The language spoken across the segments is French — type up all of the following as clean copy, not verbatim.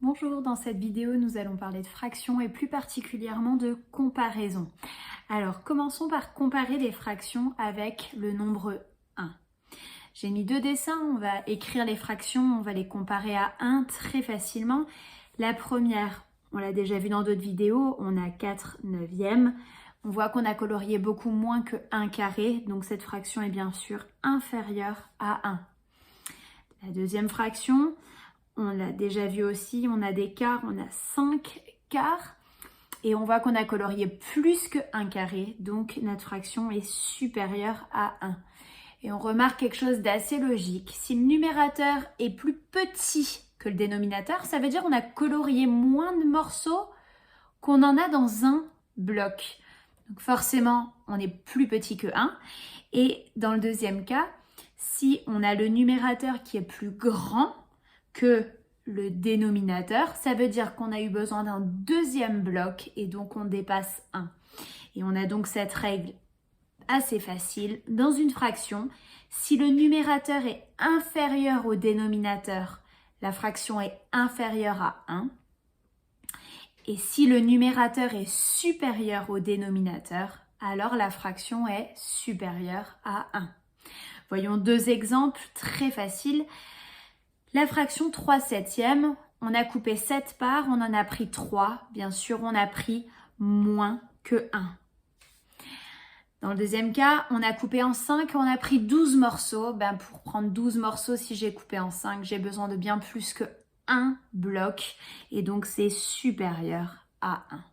Bonjour, dans cette vidéo, nous allons parler de fractions et plus particulièrement de comparaison. Alors, commençons par comparer les fractions avec le nombre 1. J'ai mis deux dessins, on va écrire les fractions, on va les comparer à 1 très facilement. La première, on l'a déjà vu dans d'autres vidéos, on a 4 neuvièmes. On voit qu'on a colorié beaucoup moins que 1 carré, donc cette fraction est bien sûr inférieure à 1. La deuxième fraction, on l'a déjà vu aussi, on a des quarts, on a 5 quarts. Et on voit qu'on a colorié plus que 1 carré, donc notre fraction est supérieure à 1. Et on remarque quelque chose d'assez logique. Si le numérateur est plus petit que le dénominateur, ça veut dire qu'on a colorié moins de morceaux qu'on en a dans un bloc. Donc forcément, on est plus petit que 1. Et dans le deuxième cas, si on a le numérateur qui est plus grand que le dénominateur, ça veut dire qu'on a eu besoin d'un deuxième bloc et donc on dépasse 1. Et on a donc cette règle assez facile. Dans une fraction, si le numérateur est inférieur au dénominateur, la fraction est inférieure à 1. Et si le numérateur est supérieur au dénominateur, alors la fraction est supérieure à 1. Voyons deux exemples très faciles. La fraction 3 septièmes, on a coupé 7 parts, on en a pris 3. Bien sûr, on a pris moins que 1. Dans le deuxième cas, on a coupé en 5, on a pris 12 morceaux. Pour prendre 12 morceaux, si j'ai coupé en 5, j'ai besoin de bien plus que 1 bloc. Et donc, c'est supérieur à 1.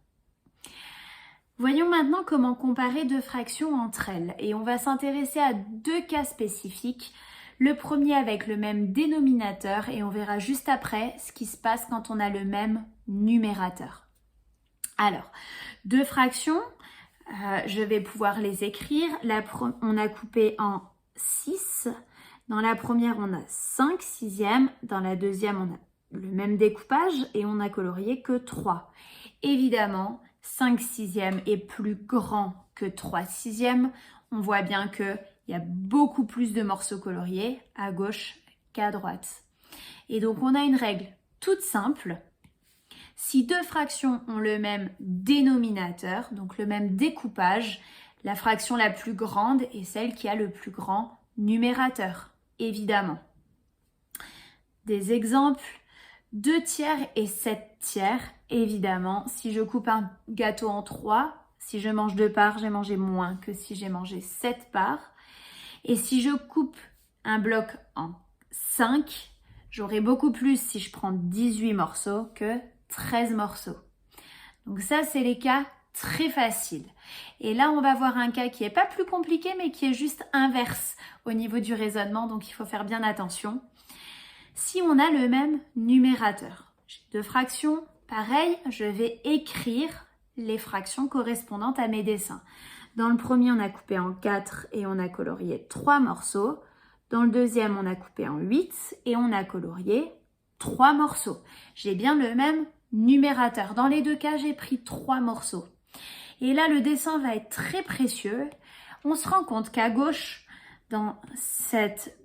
Voyons maintenant comment comparer deux fractions entre elles. Et on va s'intéresser à deux cas spécifiques. Le premier avec le même dénominateur et on verra juste après ce qui se passe quand on a le même numérateur. Alors, deux fractions, je vais pouvoir les écrire. On a coupé en 6. Dans la première, on a 5 sixièmes. Dans la deuxième, on a le même découpage et on n'a colorié que 3. Évidemment, 5 sixièmes est plus grand que 3 sixièmes. On voit bien qu'il y a beaucoup plus de morceaux coloriés à gauche qu'à droite. Et donc, on a une règle toute simple. Si deux fractions ont le même dénominateur, donc le même découpage, la fraction la plus grande est celle qui a le plus grand numérateur, évidemment. Des exemples, 2 tiers et 7 tiers, évidemment. Si je coupe un gâteau en 3, si je mange 2 parts, j'ai mangé moins que si j'ai mangé 7 parts. Et si je coupe un bloc en 5, j'aurai beaucoup plus si je prends 18 morceaux que 13 morceaux. Donc ça, c'est les cas très faciles. Et là, on va voir un cas qui n'est pas plus compliqué, mais qui est juste inverse au niveau du raisonnement. Donc, il faut faire bien attention. Si on a le même numérateur, j'ai deux fractions, pareil, je vais écrire les fractions correspondantes à mes dessins. Dans le premier, on a coupé en 4 et on a colorié 3 morceaux. Dans le deuxième, on a coupé en 8 et on a colorié 3 morceaux. J'ai bien le même numérateur. Dans les deux cas, j'ai pris 3 morceaux. Et là, le dessin va être très précieux. On se rend compte qu'à gauche, dans cette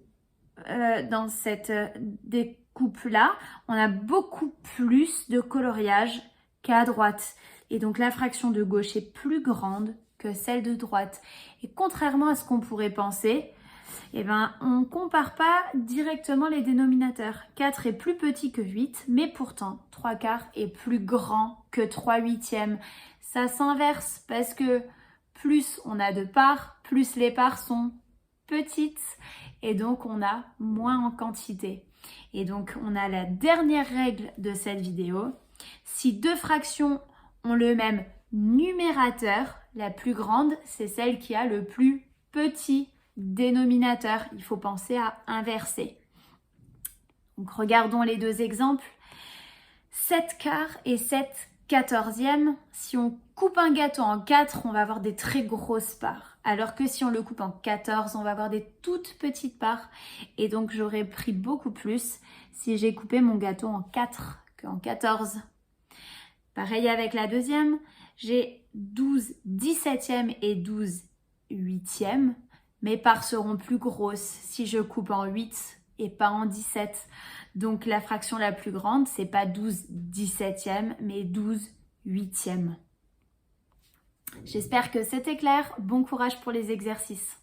découpe-là, on a beaucoup plus de coloriage qu'à droite. Et donc, la fraction de gauche est plus grande que celle de droite. Et contrairement à ce qu'on pourrait penser, on ne compare pas directement les dénominateurs. 4 est plus petit que 8, mais pourtant 3 quarts est plus grand que 3 huitièmes. Ça s'inverse parce que plus on a de parts, plus les parts sont petites et donc on a moins en quantité. Et donc on a la dernière règle de cette vidéo. Si deux fractions ont le même numérateur, la plus grande, c'est celle qui a le plus petit dénominateur. Il faut penser à inverser. Donc regardons les deux exemples. 7 quarts et 7 quatorzièmes. Si on coupe un gâteau en 4, on va avoir des très grosses parts. Alors que si on le coupe en 14, on va avoir des toutes petites parts. Et donc j'aurais pris beaucoup plus si j'ai coupé mon gâteau en 4 qu'en 14. Pareil avec la deuxième. J'ai 12 17e et 12 8e. Mes parts seront plus grosses si je coupe en 8 et pas en 17. Donc la fraction la plus grande, c'est pas 12 17e, mais 12 8e. J'espère que c'était clair. Bon courage pour les exercices.